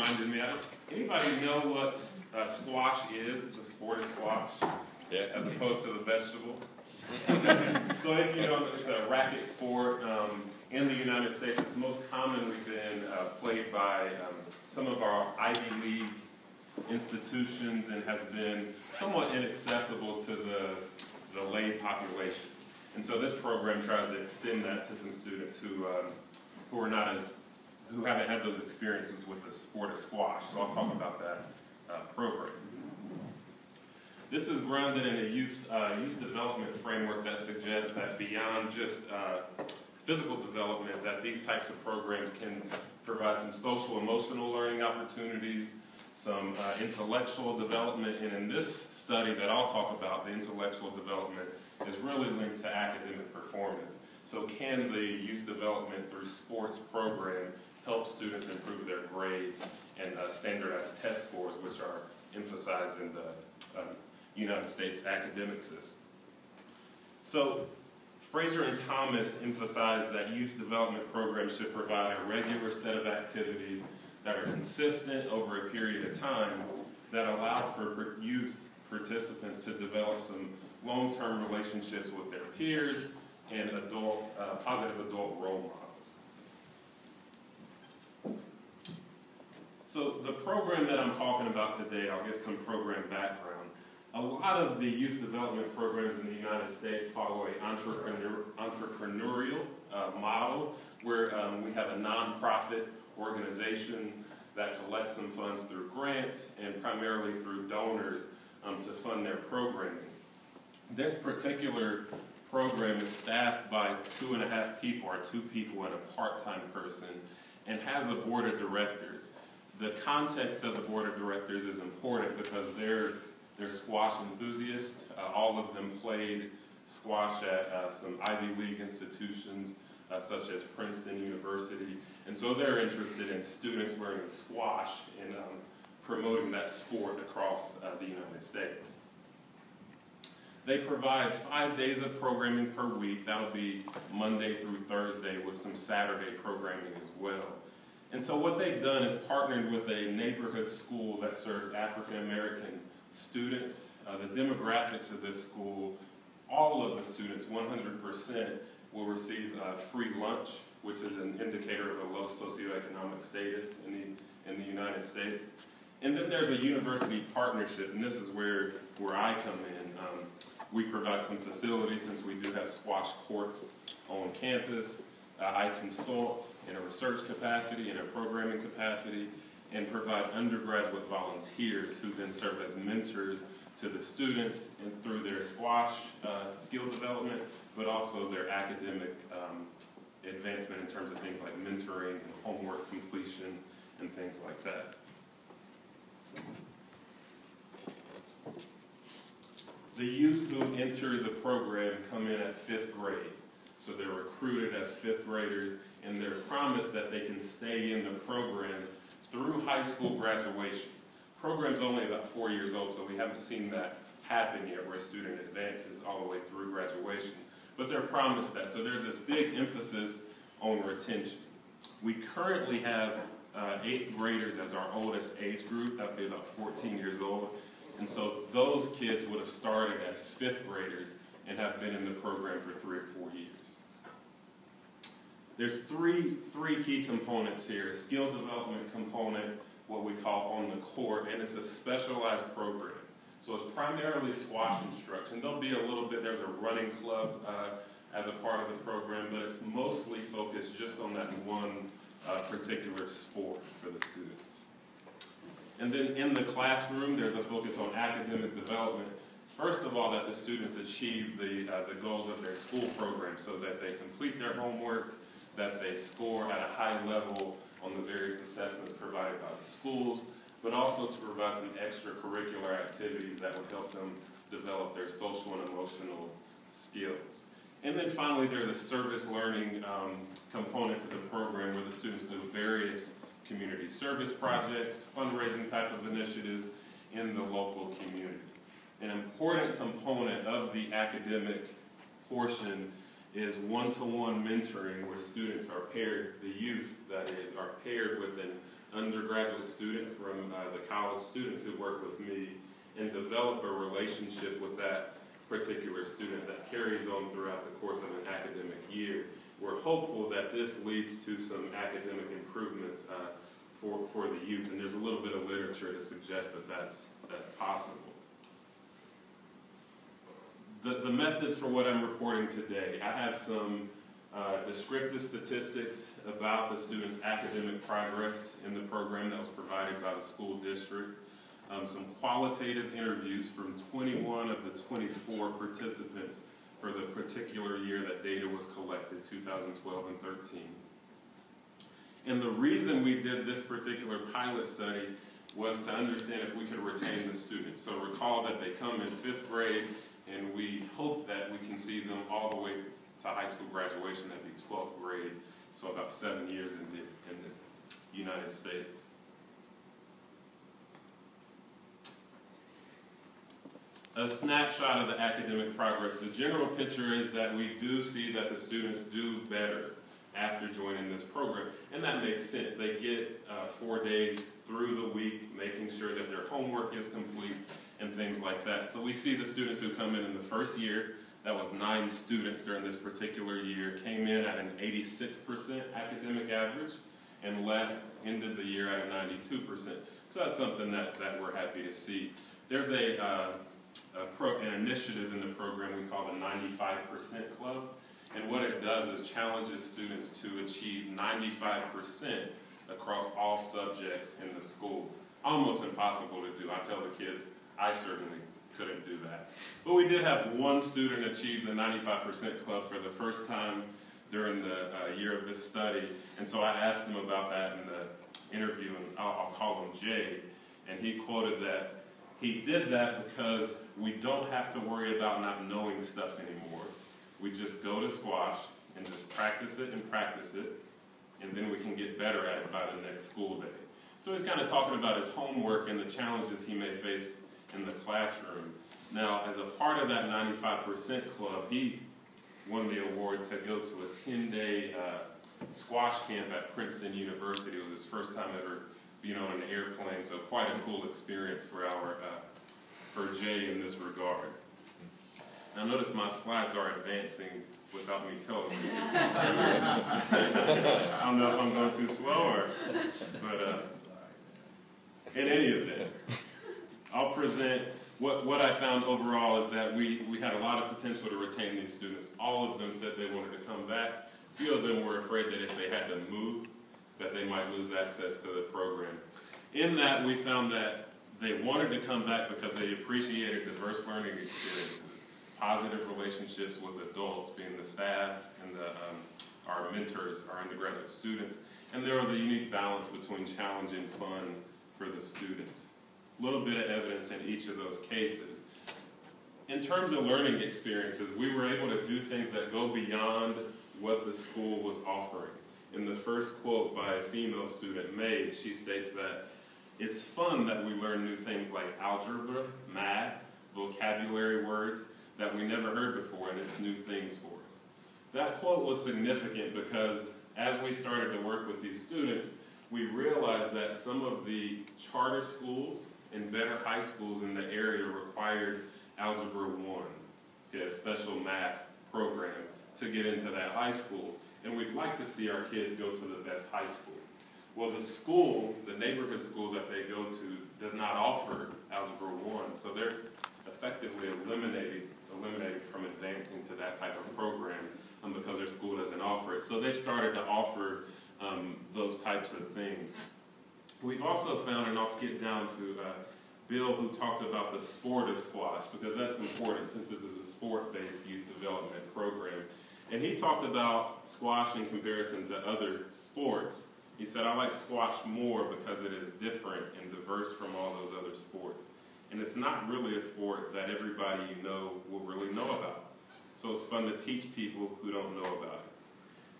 reminded me, anybody know what squash is, the sport of squash, as opposed to the vegetable? So if you know, it's a racket sport. In the United States, it's most commonly been played by some of our Ivy League institutions and has been somewhat inaccessible to the lay population. And so this program tries to extend that to some students who haven't had those experiences with the sport of squash. So I'll talk about that program. This is grounded in a youth development framework that suggests that beyond just physical development, that these types of programs can provide some social emotional learning opportunities, some intellectual development, and in this study that I'll talk about, the intellectual development is really linked to academic performance. So can the youth development through sports program help students improve their grades and standardized test scores, which are emphasized in the United States academic system? So Fraser and Thomas emphasized that youth development programs should provide a regular set of activities that are consistent over a period of time that allow for youth participants to develop some long-term relationships with their peers and positive adult role models. So the program that I'm talking about today, I'll get some program background. A lot of the youth development programs in the United States follow an entrepreneurial model where we have a nonprofit organization that collects some funds through grants and primarily through donors to fund their programming. This particular program is staffed by 2.5 people or 2 people and a part-time person and has a board of directors. The context of the board of directors is important because they're squash enthusiasts. All of them played squash at some Ivy League institutions such as Princeton University. And so they're interested in students learning squash and promoting that sport across the United States. They provide 5 days of programming per week. That'll be Monday through Thursday with some Saturday programming as well. And so what they've done is partnered with a neighborhood school that serves African American students. The demographics of this school, all of the students, 100%, will receive free lunch, which is an indicator of a low socioeconomic status in the United States. And then there's a university partnership, and this is where I come in. We provide some facilities since we do have squash courts on campus. I consult in a research capacity, in a programming capacity, and provide undergraduate volunteers who then serve as mentors to the students and through their squash skill development, but also their academic advancement in terms of things like mentoring and homework completion and things like that. The youth who enter the program come in at 5th grade. So they're recruited as 5th graders, and they're promised that they can stay in the program through high school graduation. The program's only about 4 years old, so we haven't seen that happen yet where a student advances all the way through graduation. But they're promised that. So there's this big emphasis on retention. We currently have 8th graders as our oldest age group. That would be about 14 years old. And so those kids would have started as 5th graders and have been in the program for 3 or 4 years. There's three key components here. A skill development component, what we call on the court, and it's a specialized program. So it's primarily squash instruction. There'll be a little bit, there's a running club as a part of the program, but it's mostly focused just on that one particular sport for the students. And then in the classroom, there's a focus on academic development. First of all, that the students achieve the goals of their school program so that they complete their homework, that they score at a high level on the various assessments provided by the schools, but also to provide some extracurricular activities that would help them develop their social and emotional skills. And then finally, there's a service learning component to the program where the students do various community service projects, fundraising type of initiatives in the local community. An important component of the academic portion is one-to-one mentoring where students are paired, the youth that is, are paired with an undergraduate student from the college students who work with me and develop a relationship with that particular student that carries on throughout the course of an academic year. We're hopeful that this leads to some academic improvements for the youth, and there's a little bit of literature to suggest that that's possible. The methods for what I'm reporting today, I have some descriptive statistics about the students' academic progress in the program that was provided by the school district, some qualitative interviews from 21 of the 24 participants for the particular year that data was collected, 2012 and 13. And the reason we did this particular pilot study was to understand if we could retain the students. So recall that they come in 5th grade, and we hope that we can see them all the way to high school graduation. That'd be 12th grade, so about 7 years in the United States. A snapshot of the academic progress. The general picture is that we do see that the students do better after joining this program, and that makes sense. They get 4 days through the week, making sure that their homework is complete and things like that. So we see the students who come in the first year, that was 9 students during this particular year, came in at an 86% academic average and ended the year at a 92%. So that's something that we're happy to see. There's an initiative in the program we call the 95% Club, and what it does is challenges students to achieve 95% across all subjects in the school. Almost impossible to do. I tell the kids, I certainly couldn't do that. But we did have one student achieve the 95% Club for the first time during the year of this study, and so I asked him about that in the interview, and I'll call him Jay, and he quoted that he did that because we don't have to worry about not knowing stuff anymore. We just go to squash and just practice it, and then we can get better at it by the next school day. So he's kind of talking about his homework and the challenges he may face in the classroom. Now, as a part of that 95% Club, he won the award to go to a 10-day squash camp at Princeton University. It was his first time ever being on an airplane, so quite a cool experience for Jay in this regard. Now notice my slides are advancing without me telling you. I don't know if I'm going too slow but in any event, I'll present what I found overall is that we had a lot of potential to retain these students. All of them said they wanted to come back. A few of them were afraid that if they had to move, that they might lose access to the program. In that, we found that they wanted to come back because they appreciated diverse learning experiences, positive relationships with adults, being the staff and our mentors, our undergraduate students, and there was a unique balance between challenge and fun for the students. A little bit of evidence in each of those cases. In terms of learning experiences, we were able to do things that go beyond what the school was offering. In the first quote by a female student, May, she states that it's fun that we learn new things like algebra, math, vocabulary words that we never heard before, and it's new things for us. That quote was significant because as we started to work with these students, we realized that some of the charter schools and better high schools in the area required Algebra 1, a special math program, to get into that high school. And we'd like to see our kids go to the best high school. Well, the school, the neighborhood school that they go to, does not offer Algebra 1, so they're effectively eliminated from advancing to that type of program because their school doesn't offer it. So they've started to offer those types of things. We've also found, and I'll skip down to Bill, who talked about the sport of squash, because that's important since this is a sport-based youth development program. And he talked about squash in comparison to other sports. He said, I like squash more because it is different and diverse from all those other sports. And it's not really a sport that everybody you know will really know about. So it's fun to teach people who don't know about it.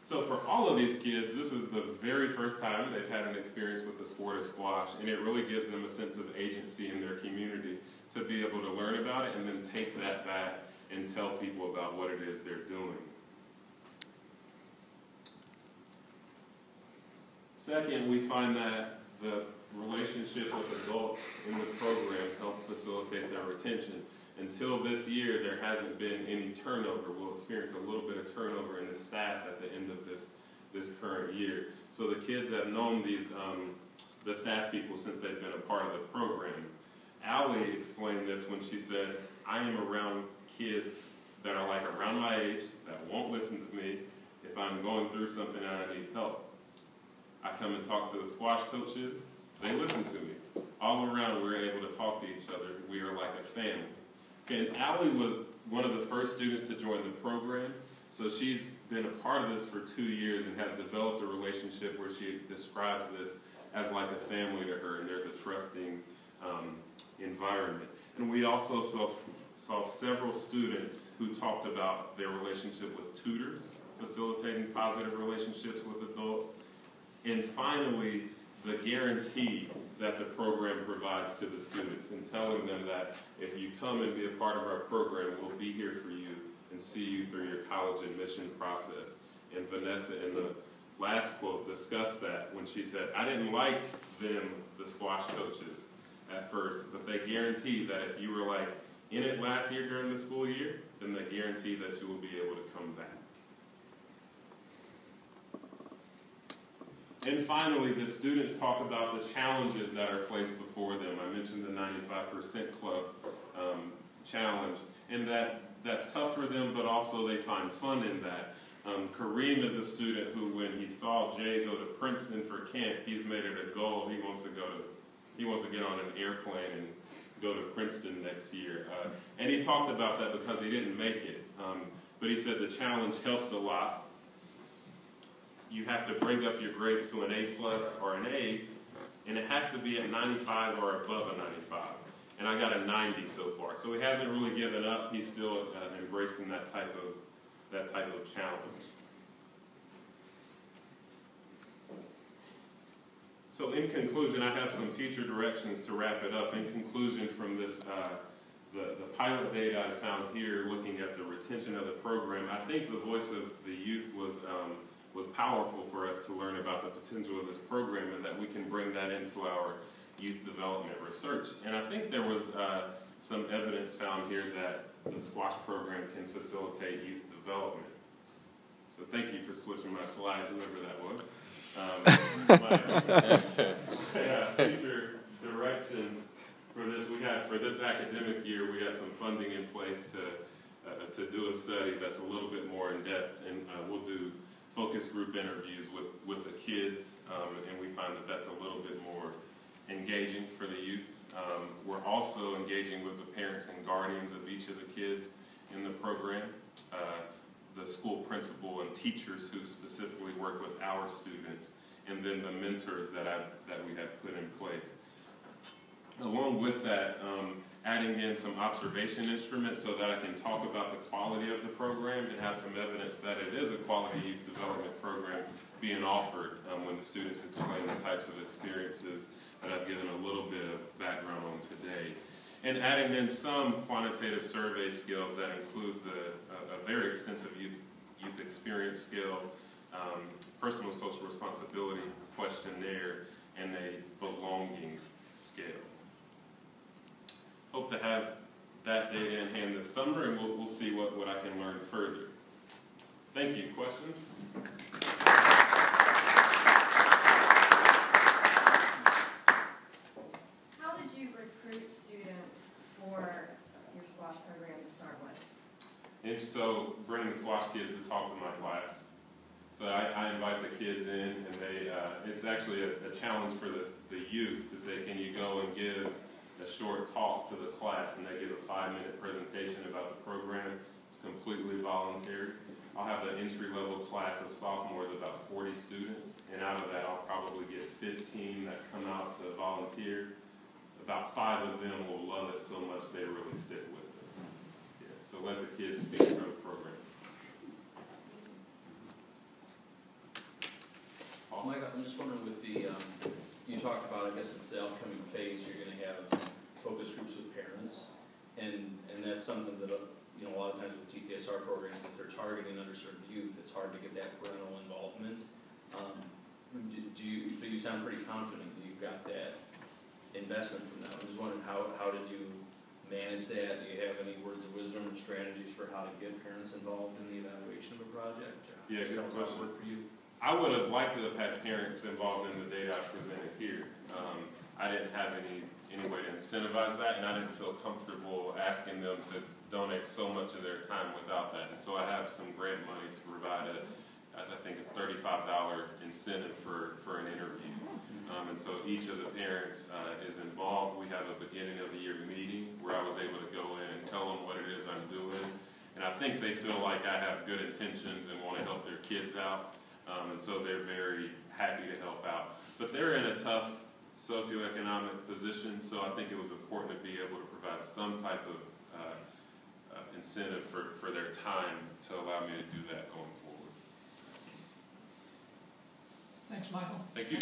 So for all of these kids, this is the very first time they've had an experience with the sport of squash, and it really gives them a sense of agency in their community to be able to learn about it and then take that back and tell people about what it is they're doing. Second, we find that the relationship with adults in the program helped facilitate their retention. Until this year, there hasn't been any turnover. We'll experience a little bit of turnover in the staff at the end of this current year. So the kids have known these the staff people since they've been a part of the program. Allie explained this when she said, I am around kids that are like around my age, that won't listen to me if I'm going through something and I need help. I come and talk to the squash coaches, they listen to me. All around, we're able to talk to each other. We are like a family. And Allie was one of the first students to join the program, so she's been a part of this for 2 years and has developed a relationship where she describes this as like a family to her, and there's a trusting environment. And we also saw several students who talked about their relationship with tutors, facilitating positive relationships with adults. And finally, the guarantee that the program provides to the students and telling them that if you come and be a part of our program, we'll be here for you and see you through your college admission process. And Vanessa, in the last quote, discussed that when she said, I didn't like them, the squash coaches, at first, but they guarantee that if you were like in it last year during the school year, then they guarantee that you will be able to come back. And finally, the students talk about the challenges that are placed before them. I mentioned the 95% Club challenge, and that's tough for them, but also they find fun in that. Kareem is a student who, when he saw Jay go to Princeton for camp, he's made it a goal. He wants to get on an airplane and go to Princeton next year. And he talked about that because he didn't make it. But he said the challenge helped a lot. You have to bring up your grades to an A+ or an A, and it has to be at 95 or above a 95. And I got a 90 so far. So he hasn't really given up. He's still embracing that type of challenge. So in conclusion, I have some future directions to wrap it up. In conclusion, from this, the pilot data I found here, looking at the retention of the program, I think the voice of the youth was powerful for us to learn about the potential of this program and that we can bring that into our youth development research. And I think there was some evidence found here that the squash program can facilitate youth development. So thank you for switching my slide, whoever that was. Future directions for this, for this academic year, we have some funding in place to do a study that's a little bit more in depth, and we'll do focus group interviews with the kids, and we find that that's a little bit more engaging for the youth. We're also engaging with the parents and guardians of each of the kids in the program, the school principal and teachers who specifically work with our students, and then the mentors that we have put in place. Along with that, adding in some observation instruments so that I can talk about the quality of the program and have some evidence that it is a quality youth development program being offered when the students explain the types of experiences that I've given a little bit of background on today. And adding in some quantitative survey skills that include a very extensive youth experience skill, personal social responsibility questionnaire, and a belonging scale. Hope to have that data in hand this summer, and we'll see what I can learn further. Thank you. Questions? How did you recruit students for your squash program to start with? And so bringing the squash kids to talk to my class. So I invite the kids in, and it's actually a challenge for the youth to say, can you go and give a short talk to the class, and they give a 5-minute presentation about the program. It's completely voluntary. I'll have an entry-level class of sophomores, about 40 students, and out of that I'll probably get 15 that come out to volunteer. About 5 of them will love it so much they really stick with it. Yeah, so let the kids speak for the program. Mike, I'm just wondering with the, you talked about, I guess it's the upcoming phase, you're going to have focus groups with parents, and that's something that, a lot of times with TPSR programs, if they're targeting underserved youth, it's hard to get that parental involvement. But you sound pretty confident that you you've got that investment from them. I'm just wondering, how did you manage that? Do you have any words of wisdom or strategies for how to get parents involved in the evaluation of a project? Yeah, good question. Work for you? I would have liked to have had parents involved in the data I presented here. I didn't have any way to incentivize that, and I didn't feel comfortable asking them to donate so much of their time without that. And so I have some grant money to provide I think it's $35 incentive for an interview. And so each of the parents is involved. We have a beginning of the year meeting where I was able to go in and tell them what it is I'm doing. And I think they feel like I have good intentions and want to help their kids out. And so they're very happy to help out. But they're in a tough socioeconomic position, so I think it was important to be able to provide some type of incentive for their time to allow me to do that going forward. Thanks, Michael. Thank you.